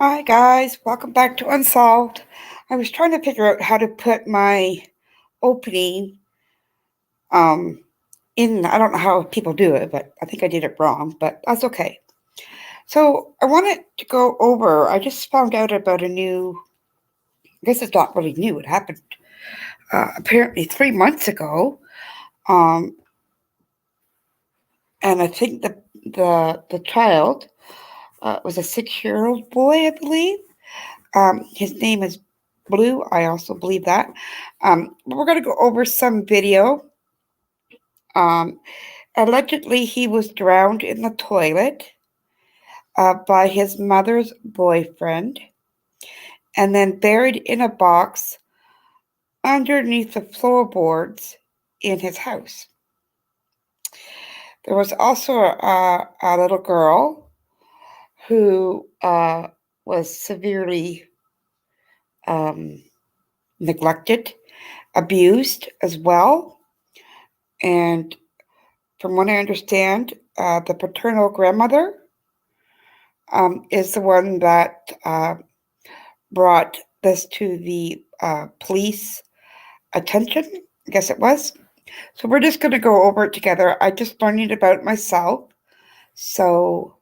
Hi guys, welcome back to Unsolved. I was trying to figure out how to put my opening in. I don't know how people do it, but I think I did it wrong, but that's okay. So I wanted to go over, I just found out about a new, I guess it's not really new, it happened apparently 3 months ago. Um, and I think the child was a 6-year-old boy, I believe. His name is Blue. I also believe that. We're going to go over some video. Um, Allegedly, he was drowned in the toilet by his mother's boyfriend and then buried in a box underneath the floorboards in his house. There was also a little girl who was severely neglected, abused as well. And from what I understand, the paternal grandmother is the one that brought this to the police attention, I guess it was. So we're just going to go over it together. I just learned it about myself. So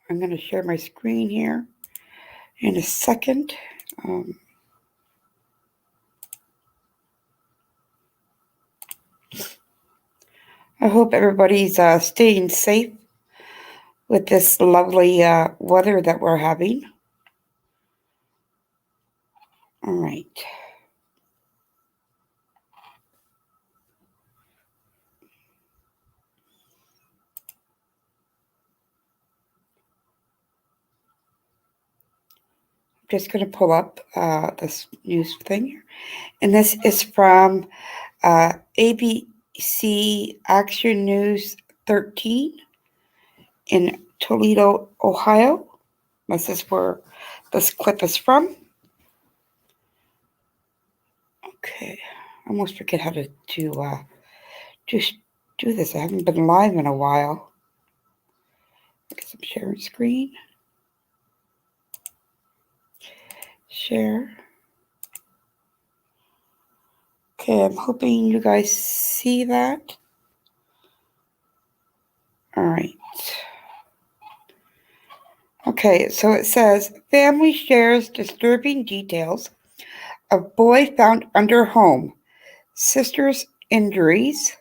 I'm going to share my screen here in a second. I hope everybody's staying safe with this lovely weather that we're having. All right. I'm just going to pull up this news thing here. And this is from ABC Action News 13 in Toledo, Ohio. This is where this clip is from. Okay, I almost forget how to just do this. I haven't been live in a while. I guess I'm sharing screen. Share. Okay, I'm hoping you guys see that. All right. Okay, so it says, family shares disturbing details of boy found under home. Sister's injuries.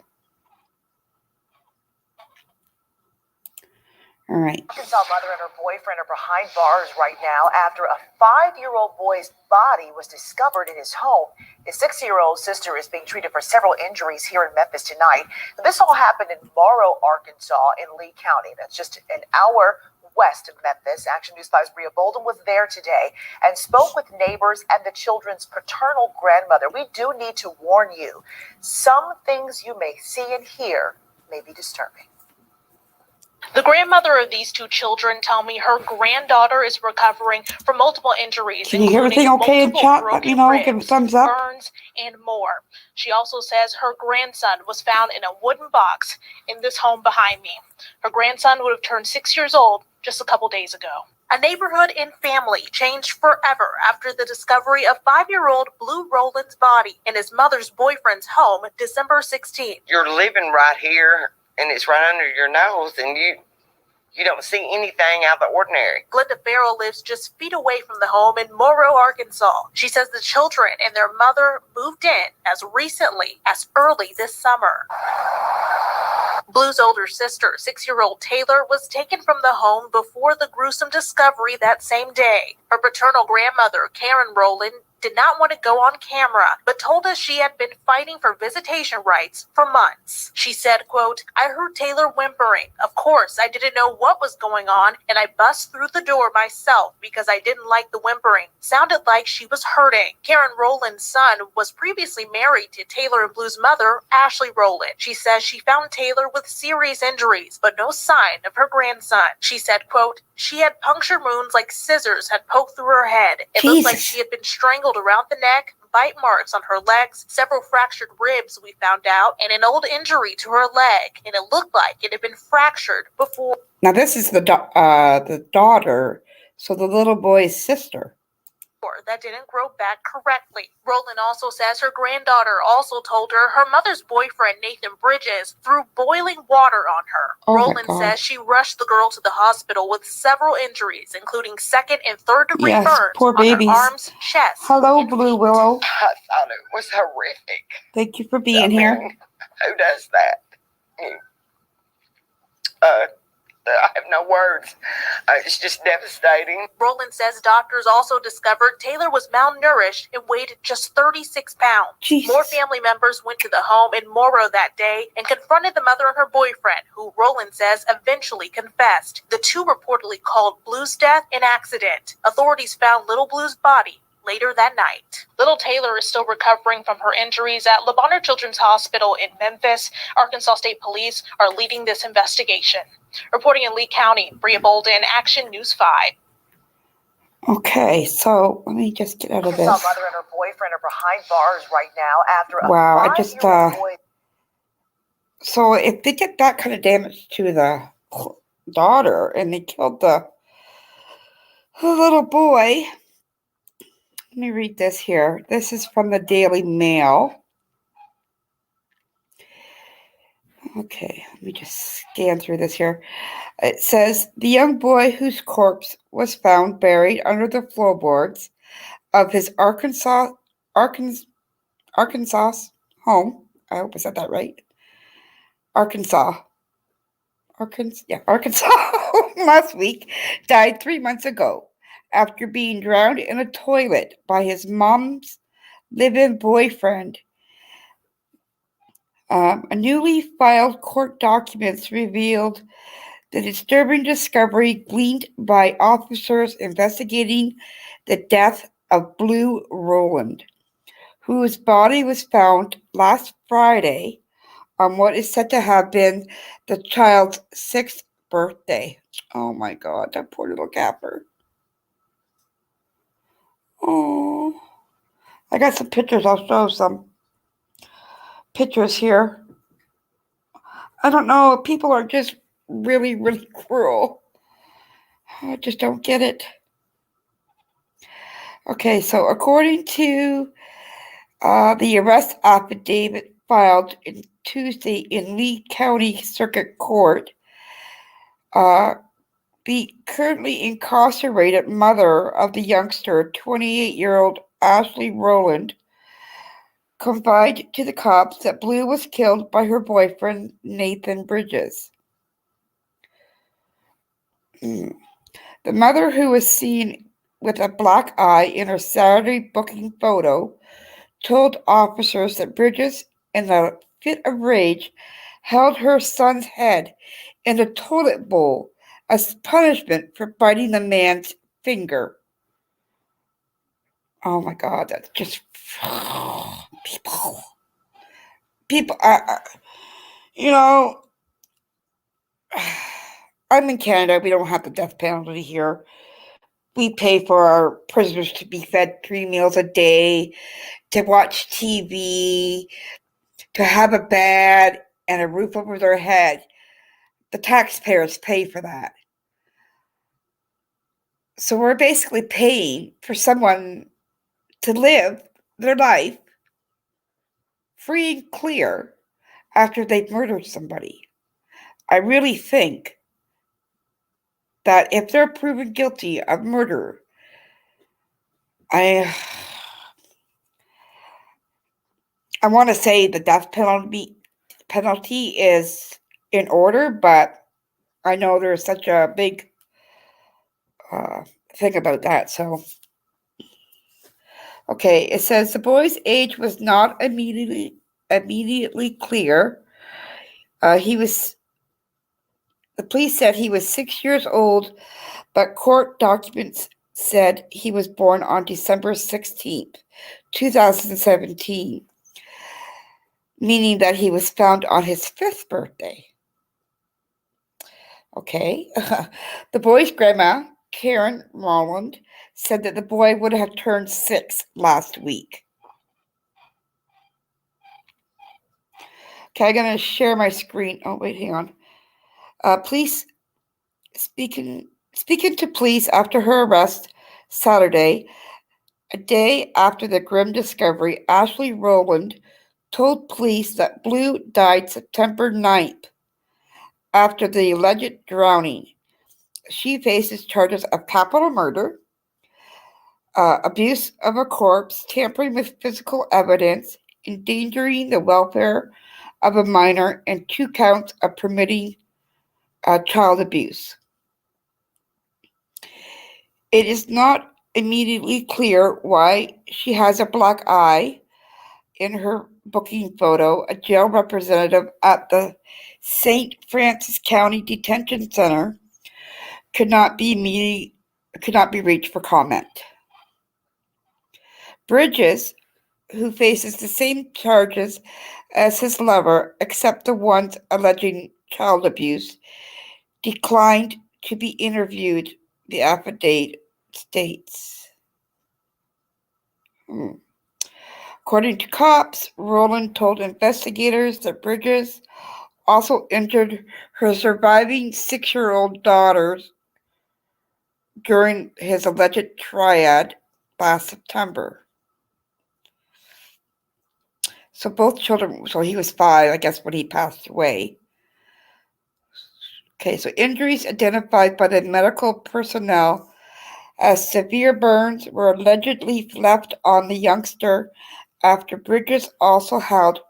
All right. Arkansas mother and her boyfriend are behind bars right now after a 5-year-old boy's body was discovered in his home. His 6-year-old sister is being treated for several injuries here in Memphis tonight. This all happened in Morrow, Arkansas, in Lee County. That's just an hour west of Memphis. Action News 5's Bria Bolden was there today and spoke with neighbors and the children's paternal grandmother. We do need to warn you, some things you may see and hear may be disturbing. The grandmother of these two children tell me her granddaughter is recovering from multiple injuries. Can you hear everything okay in chat? Let me know. Give a thumbs up. Burns, and more. She also says her grandson was found in a wooden box in this home behind me. Her grandson would have turned 6 years old just a couple days ago. A neighborhood and family changed forever after the discovery of 5-year-old Blue Rowland's body in his mother's boyfriend's home December 16th. You're living right here, and it's right under your nose, and you don't see anything out of the ordinary. Glenda Farrell lives just feet away from the home in Morrow, Arkansas. She says the children and their mother moved in as recently as early this summer. Blue's older sister, 6-year-old Taylor, was taken from the home before the gruesome discovery that same day. Her paternal grandmother, Karen Rowland, did not want to go on camera, but told us she had been fighting for visitation rights for months. She said, quote, I heard Taylor whimpering. Of course, I didn't know what was going on, and I bust through the door myself because I didn't like the whimpering. Sounded like she was hurting. Karen Rowland's son was previously married to Taylor and Blue's mother, Ashley Rowland. She says she found Taylor with serious injuries, but no sign of her grandson. She said, quote, she had puncture wounds like scissors had poked through her head. It looked like she had been strangled around the neck, bite marks on her legs, several fractured ribs we found out, and an old injury to her leg. And it looked like it had been fractured before. Now this is the daughter So the little boy's sister. That didn't grow back correctly. Rowland also says her granddaughter also told her her mother's boyfriend, Nathan Bridges, threw boiling water on her. Oh my Rowland God. says she rushed the girl to the hospital with several injuries, including second and third degree Yes, burns poor on babies. her arms, chest, Hello, and Blue feet. Willow. I thought it was horrific. Thank you for being I here. mean, who does that? I have no words. It's just devastating. Rowland says doctors also discovered Taylor was malnourished and weighed just 36 pounds. Jesus. More family members went to the home in Morrow that day and confronted the mother and her boyfriend, who Rowland says eventually confessed. The two reportedly called Blue's death an accident. Authorities found little Blue's body later that night. Little Taylor is still recovering from her injuries at Le Bonheur Children's Hospital in Memphis. Arkansas State Police are leading this investigation. Reporting in Lee County, Bria Bolden, Action News 5. Okay, so let me just get out of Arkansas this. mother and her boyfriend are behind bars right now after a Wow, I 5-year-old just, boy. So if they did that kind of damage to the daughter and they killed the little boy, let me read this here. This is from the Daily Mail. Okay, let me just scan through this here. It says the young boy whose corpse was found buried under the floorboards of his Arkansas home. I hope I said that right. Arkansas last week died 3 months ago after being drowned in a toilet by his mom's live-in boyfriend. A newly filed court documents revealed the disturbing discovery gleaned by officers investigating the death of Blue Rowland, whose body was found last Friday on what is said to have been the child's 6th birthday. Oh my God, that poor little capper. Oh, I got some pictures. I'll show some pictures here. I don't know. People are just really, really cruel. I just don't get it. Okay, so according to the arrest affidavit filed in Tuesday in Lee County Circuit Court, the currently incarcerated mother of the youngster, 28-year-old Ashley Rowland, confided to the cops that Blue was killed by her boyfriend, Nathan Bridges. The mother, who was seen with a black eye in her Saturday booking photo, told officers that Bridges, in a fit of rage, held her son's head in a toilet bowl as punishment for biting the man's finger. Oh my God, that's just people. You know, I'm in Canada. We don't have the death penalty here. We pay for our prisoners to be fed 3 meals a day, to watch TV, to have a bed and a roof over their head. The taxpayers pay for that. So we're basically paying for someone to live their life free and clear after they've murdered somebody. I really think that if they're proven guilty of murder, I want to say the death penalty is in order, but I know there's such a big thing about that. So, okay, it says the boy's age was not immediately clear. The police said he was 6 years old, but court documents said he was born on December 16th, 2017, meaning that he was found on his 5th birthday. Okay. The boy's grandma, Karen Rowland, said that the boy would have turned 6 last week. Okay, I'm going to share my screen. Oh, wait, hang on. Police Speaking to police after her arrest Saturday, a day after the grim discovery, Ashley Rowland told police that Blue died September 9th after the alleged drowning. She faces charges of capital murder, abuse of a corpse, tampering with physical evidence, endangering the welfare of a minor, and 2 counts of permitting child abuse. It is not immediately clear why she has a black eye. In her booking photo, a jail representative at the St. Francis County Detention Center could not be reached for comment. Bridges, who faces the same charges as his lover, except the ones alleging child abuse, declined to be interviewed, the affidavit states. According to cops, Rowland told investigators that Bridges also injured her surviving 6-year-old daughters during his alleged triad last September. So both children, so he was 5, I guess, when he passed away. Okay, so injuries identified by the medical personnel as severe burns were allegedly left on the youngster after Bridges also held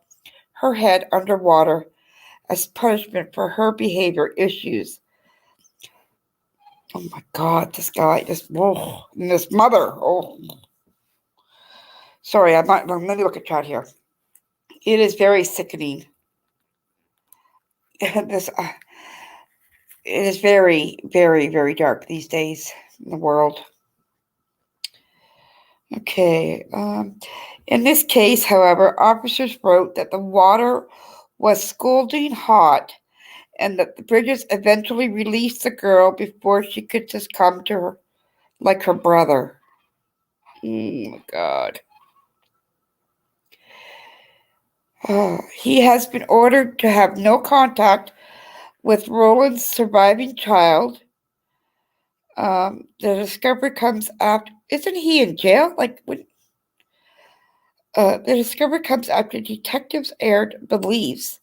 her head underwater as punishment for her behavior issues. Oh my God, this guy, and this mother. Oh, sorry, let me look at chat here. It is very sickening. This, it is very, very, very dark these days in the world. Okay. In this case, however, officers wrote that the water was scalding hot and that the Bridges eventually released the girl before she could succumb to her, like her brother. Oh my God. He has been ordered to have no contact with Rowland's surviving child. The discovery comes after. Isn't he in jail? The discovery comes after detectives believes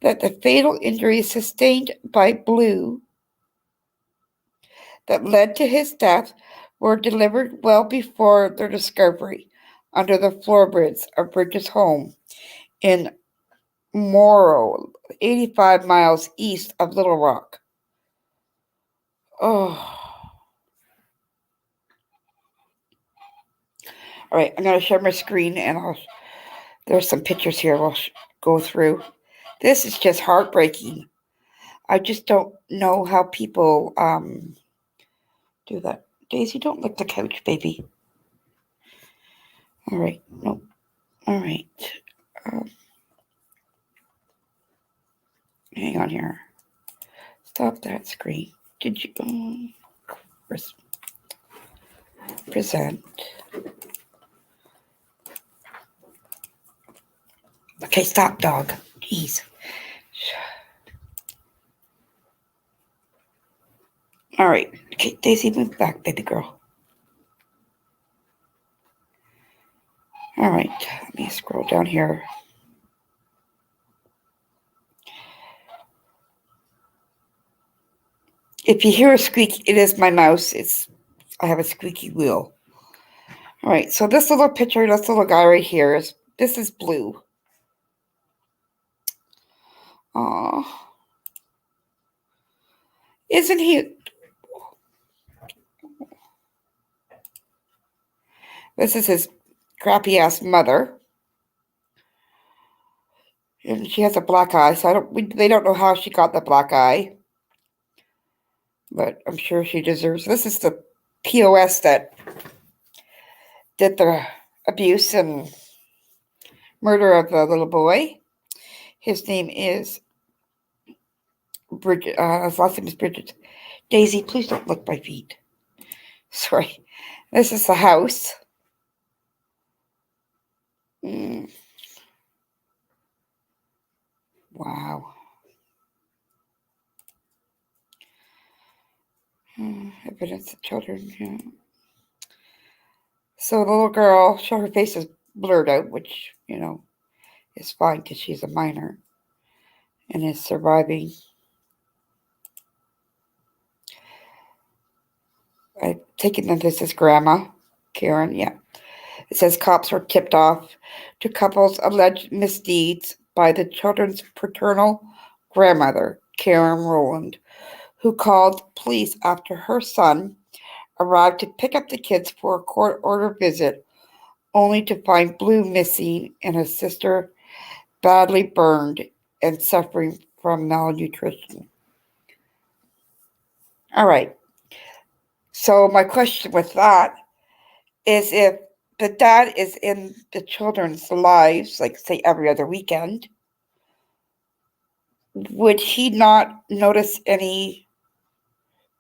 that the fatal injuries sustained by Blue that led to his death were delivered well before their discovery under the floorboards of Bridges' home in Morrow, 85 miles east of Little Rock. Oh. All right, I'm going to share my screen and there's some pictures here we'll go through. This is just heartbreaking. I just don't know how people do that. Daisy, don't lick the couch, baby. All right, nope. All right. Hang on here. Stop that screen. Did you present? Okay, stop, dog. Jeez. All right. Okay, Daisy, move back, baby girl. All right. Let me scroll down here. If you hear a squeak, it is my mouse. I have a squeaky wheel. All right. So this little picture, this little guy right here this is Blue. Oh, isn't he? This is his crappy ass mother, and she has a black eye. So they don't know how she got the black eye, but I'm sure she deserves. This is the POS that did the abuse and murder of the little boy. His name is Bridget. His last name is Bridget. Daisy, please don't lick my feet. Sorry. This is the house. Wow. Evidence of children, yeah. So the little girl, her face is blurred out, which, is fine because she's a minor and is surviving. I taken that this is Grandma Karen, yeah. It says cops were tipped off to couple's alleged misdeeds by the children's paternal grandmother, Karen Rowland, who called police after her son arrived to pick up the kids for a court-ordered visit, only to find Blue missing and his sister badly burned and suffering from malnutrition. All right. So my question with that is, if the dad is in the children's lives, like say every other weekend, would he not notice any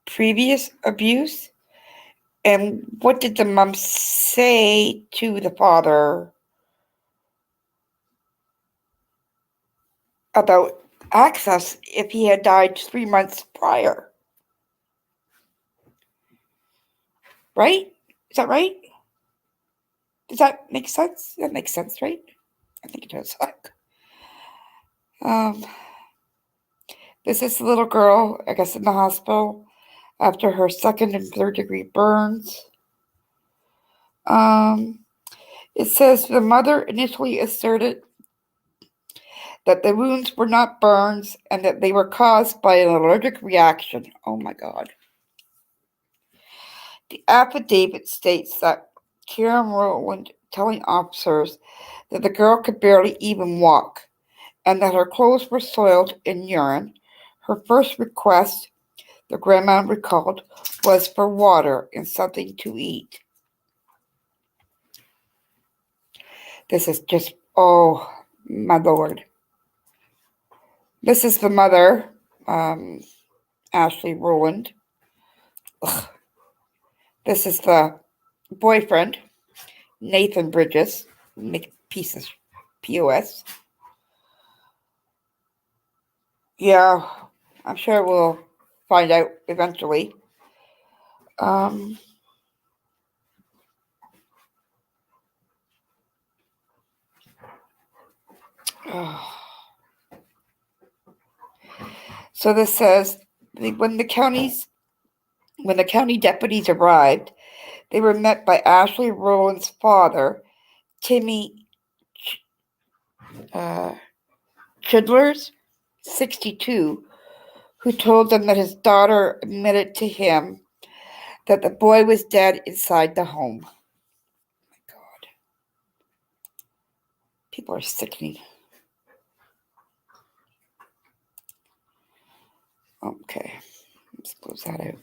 previous abuse? And what did the mom say to the father about access if he had died 3 months prior? Right? Is that right? Does that make sense? That makes sense, right? I think it does. This is the little girl, I guess, in the hospital after her 2nd and 3rd degree burns. It says the mother initially asserted that the wounds were not burns and that they were caused by an allergic reaction. Oh my God. The affidavit states that Karen Rowland telling officers that the girl could barely even walk and that her clothes were soiled in urine. Her first request, the grandma recalled, was for water and something to eat. This is just, oh my Lord. This is the mother, Ashley Rowland. Ugh. This is the boyfriend, Nathan Bridges. Make pieces, POS. Yeah, I'm sure we'll find out eventually. So this says when the county deputies arrived, they were met by Ashley Rowland's father, Timmy Chidlers, 62, who told them that his daughter admitted to him that the boy was dead inside the home. Oh my God. People are sickening. Okay, let's close that out.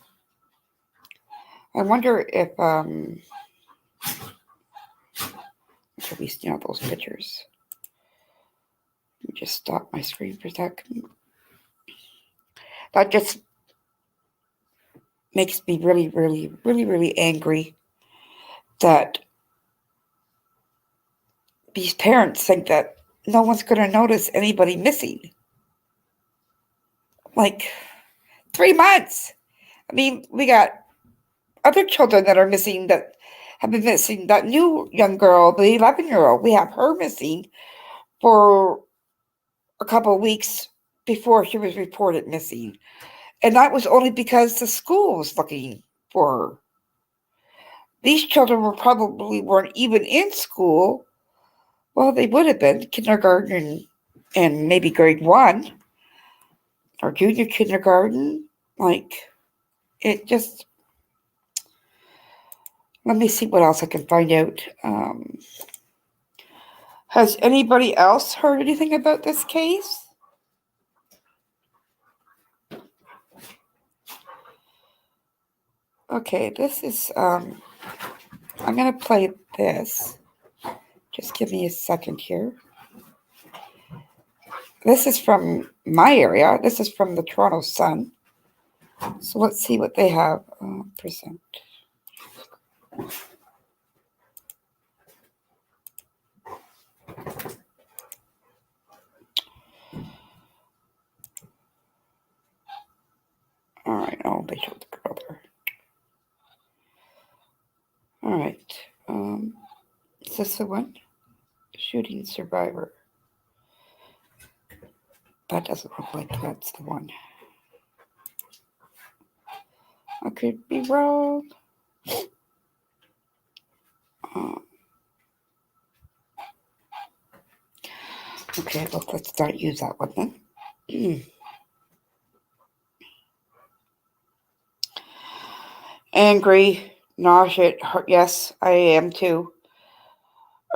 I wonder if should we snap those pictures? Let me just stop my screen for a second. That just makes me really, really, really, really angry that these parents think that no one's going to notice anybody missing. Like 3 months. I mean, we got other children that are missing, that have been missing. That new young girl, the 11-year-old, we have her missing for a couple of weeks before she was reported missing. And that was only because the school was looking for her. These children weren't even in school. Well, they would have been kindergarten and maybe grade 1 or junior kindergarten. Like, it just, let me see what else I can find out. Has anybody else heard anything about this case? Okay, this is, I'm going to play this. Just give me a second here. This is from my area. This is from the Toronto Sun. So let's see what they have. Present. All right. Oh, they showed the girl there. All right. Is this the one? Shooting survivor. That doesn't look like that's the one. I could be wrong. Okay, well, let's not use that one then. Angry, nauseous. Yes, I am too.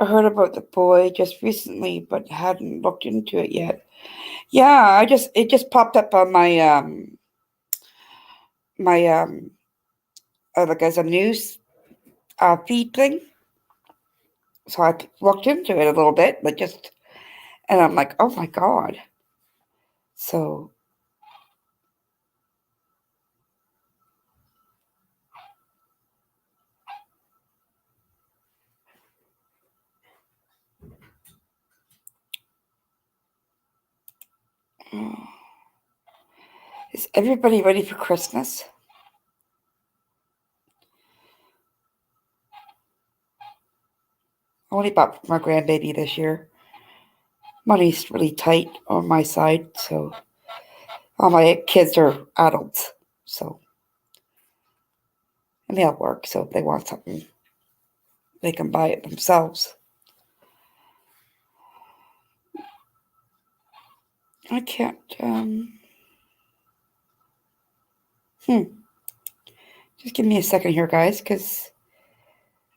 I heard about the boy just recently, but hadn't looked into it yet. Yeah, it just popped up on my my like as a news feed thing. So I looked into it a little bit, but just and I'm like, oh my god. So is everybody ready for Christmas? I only bought for my grandbaby this year. Money's really tight on my side, so all my kids are adults, so and they all work, so if they want something, they can buy it themselves. I can't, just give me a second here, guys, because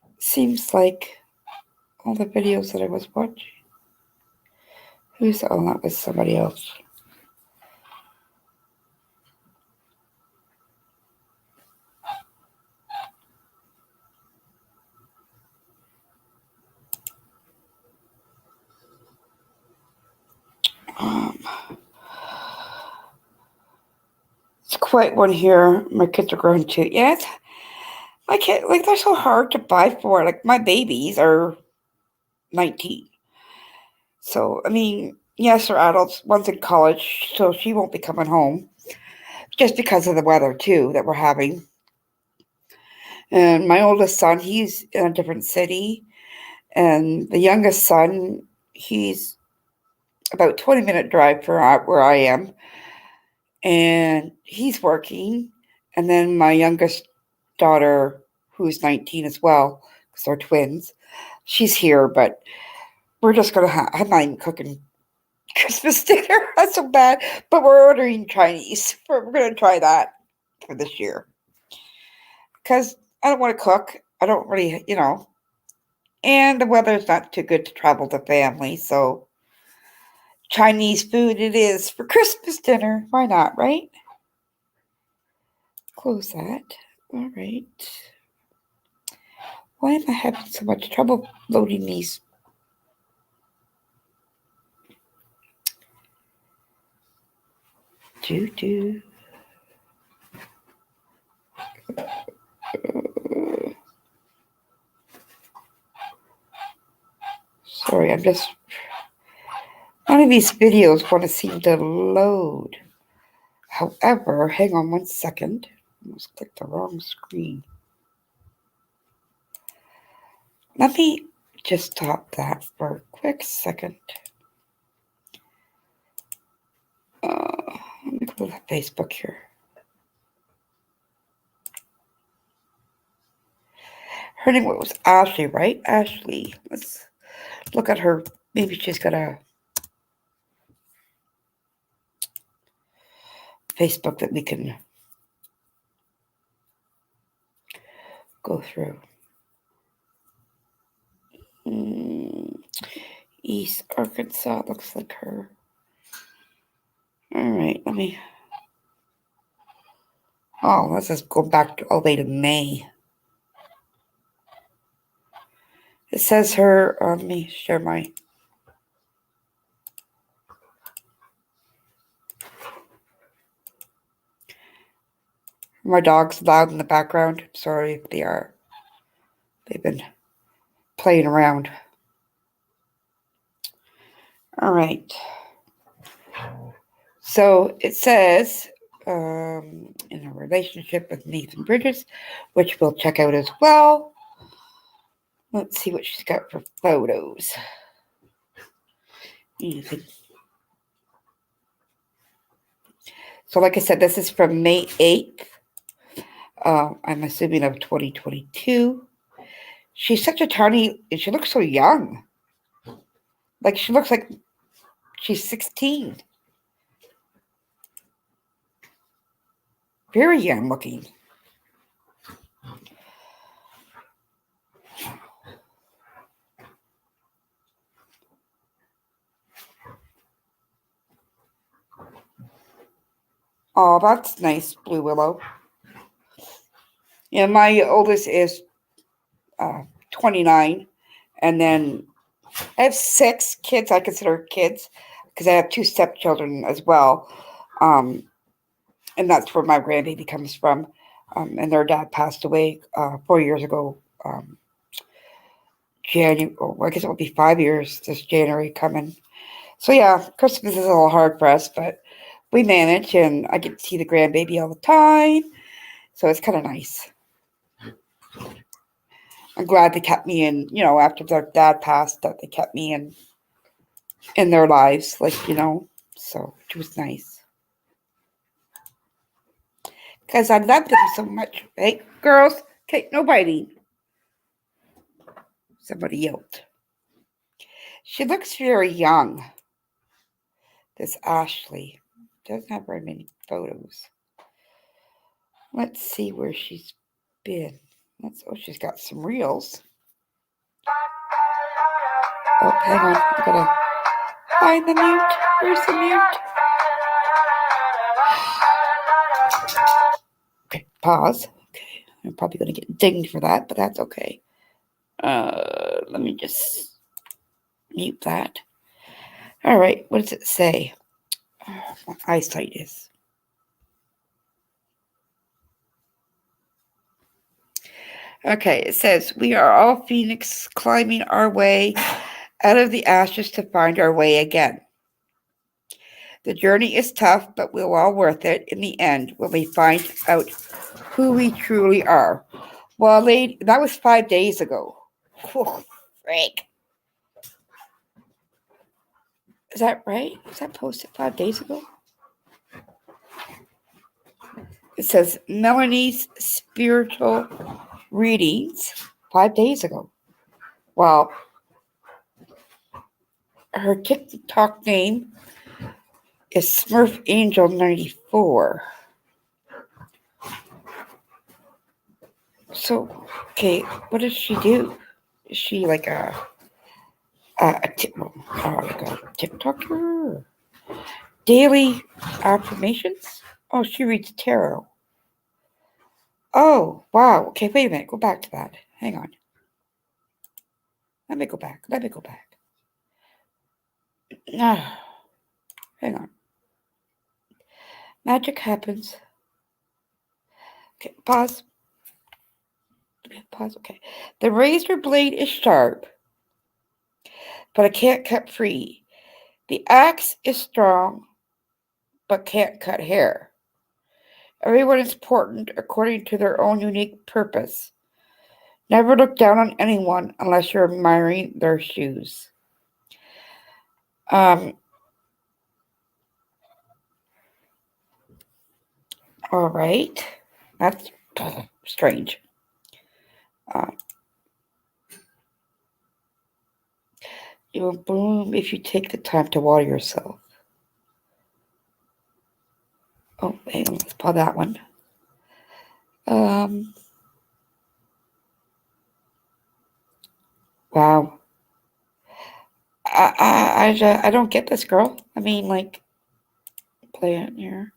it seems like all the videos that I was watching. Oh, that was somebody else. It's quite one here. My kids are growing too. Yeah, my kid, like, they're so hard to buy for. Like, my babies are 19. So, I mean, yes, they're adults. One's in college, so she won't be coming home. Just because of the weather, too, that we're having. And my oldest son, he's in a different city. And the youngest son, he's about 20-minute drive from where I am. And he's working. And then my youngest daughter, who's 19 as well, because they're twins, she's here, but we're just going to I'm not even cooking Christmas dinner. That's so bad. But we're ordering Chinese. We're going to try that for this year. Because I don't want to cook. I don't really, and the weather's not too good to travel to family, so Chinese food it is for Christmas dinner. Why not, right? Close that. All right. Why am I having so much trouble loading these? Sorry, I'm just... None of these videos want to seem to load. However, hang on one second. I almost clicked the wrong screen. Let me just stop that for a quick second. Let me go to Facebook here. Her name was Ashley, right? Ashley. Let's look at her. Maybe she's got a Facebook that we can go through. East Arkansas looks like her. All right, let me... Oh, let's just go back all the way to May. It says her... let me share my... My dog's loud in the background. I'm sorry if they are. They've been playing around. All right. So it says, in a relationship with Nathan Bridges, which we'll check out as well. Let's see what she's got for photos. Anything. So like I said, this is from May 8th. I'm assuming of 2022. She's such a tiny, and she looks so young. Like she looks like she's 16. Very young looking. Oh, that's nice, Blue Willow. Yeah, my oldest is 29. And then I have 6 kids I consider kids because I have 2 stepchildren as well. And that's where my grandbaby comes from. And their dad passed away 4 years ago. January, I guess it will be 5 years this January coming. So yeah, Christmas is a little hard for us, but we manage, and I get to see the grandbaby all the time. So it's kind of nice. I'm glad they kept me in, after their dad passed, that they kept me in their lives, so it was nice. Because I love them so much. Hey, girls, okay, no biting. Somebody yelped. She looks very young. This Ashley doesn't have very many photos. Let's see where she's been. She's got some reels. Oh, hang on. I gotta find the mute. Where's the mute? Okay, pause. Okay, I'm probably gonna get dinged for that, but that's okay. Let me just mute that. All right, what does it say? My eyesight is. Okay, it says, we are all phoenix climbing our way out of the ashes to find our way again. The journey is tough, but we're all worth it in the end when we find out who we truly are. Well, lady, that was 5 days ago. Oh, frick. Is that right? Was that posted 5 days ago? It says Melanie's spiritual readings 5 days ago. Well, her TikTok name is Smurf Angel 94. So, okay, what does she do? Is she like a TikToker? Daily affirmations? Oh, she reads tarot. Oh, wow. Okay, wait a minute. Go back to that. Hang on. Let me go back. Hang on. Magic happens. Okay, pause. Okay. The razor blade is sharp, but it can't cut free. The axe is strong, but can't cut hair. Everyone is important according to their own unique purpose. Never look down on anyone unless you're admiring their shoes. All right. That's strange. You will bloom if you take the time to water yourself. Oh, hang on, let's pause that one. Wow. I don't get this, girl. I mean, like, play it here.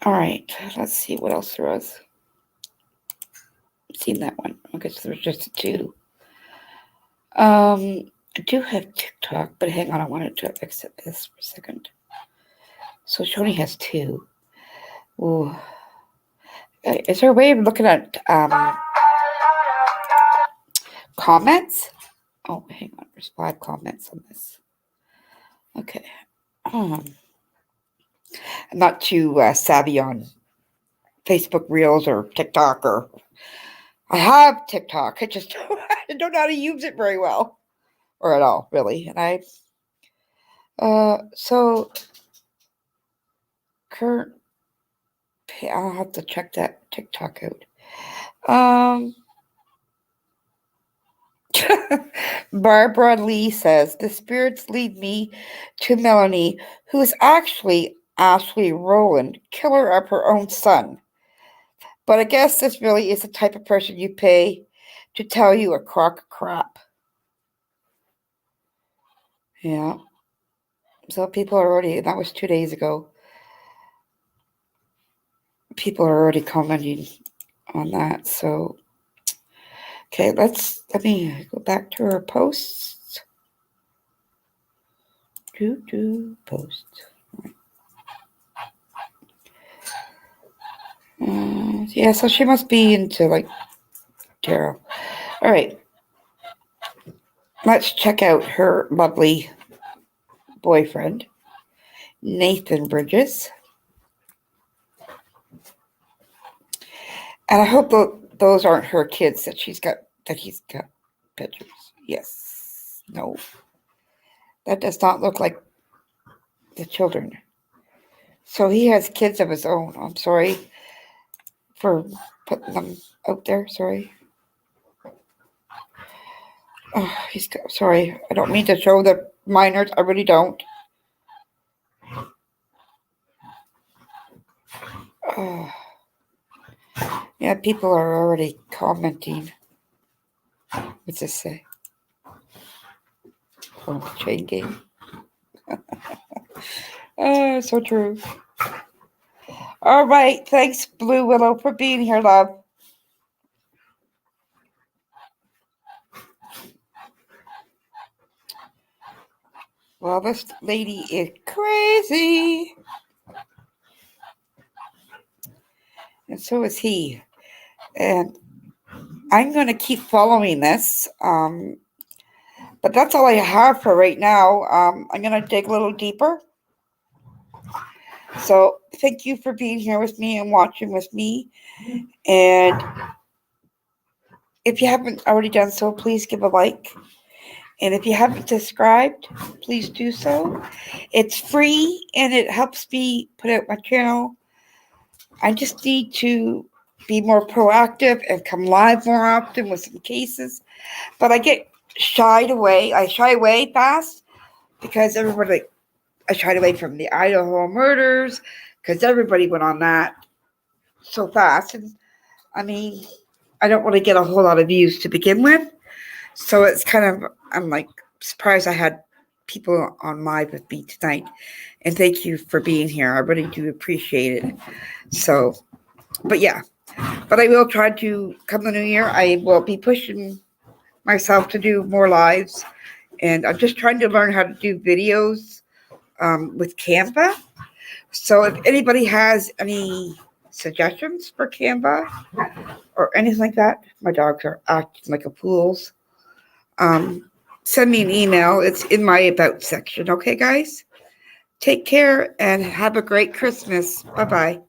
All right, let's see what else there was. I've seen that one. I guess there was just 2. I do have TikTok, but hang on, I wanted to exit this for a second. So she only has 2. Ooh. Is there a way of looking at comments? Oh, hang on. There's 5 comments on this. Okay. I'm not too savvy on Facebook Reels or TikTok, or I have TikTok. I just I don't know how to use it very well or at all, really. And so current, I'll have to check that TikTok out. Barbara Lee says, the spirits lead me to Melanie, who is actually Ashley Rowland, killer of her own son. But I guess this really is the type of person you pay to tell you a crock of crap. Yeah. So people are already, that was 2 days ago. People are already commenting on that. So, okay, let me go back to our posts. Posts. Yeah, so she must be into like tarot. All right. Let's check out her lovely boyfriend, Nathan Bridges. And I hope those aren't her kids that he's got pictures. Yes. No. That does not look like the children. So he has kids of his own. I'm sorry for putting them out there. Sorry. Oh, sorry. I don't mean to show the minors. I really don't. Oh. Yeah, people are already commenting. What's this say? Oh, chain game. Oh, so true. All right. Thanks, Blue Willow, for being here, love. Well, this lady is crazy. And so is he. And I'm going to keep following this. But that's all I have for right now. I'm going to dig a little deeper. So thank you for being here with me and watching with me. And if you haven't already done so, please give a like. And if you haven't subscribed, please do so. It's free and it helps me put out my channel. I just need to be more proactive and come live more often with some cases. But I get shied away. I shy away fast because I shied away from the Idaho murders because everybody went on that so fast. And I mean, I don't really get a whole lot of views to begin with. So it's kind of, I'm like surprised I had people on live with me tonight. And thank you for being here. I really do appreciate it. So, but yeah, but I will try to, come the new year, I will be pushing myself to do more lives. And I'm just trying to learn how to do videos with Canva. So if anybody has any suggestions for Canva or anything like that, my dogs are acting like a fools. Send me an email. It's in my about section. Okay, guys? Take care and have a great Christmas. Bye-bye.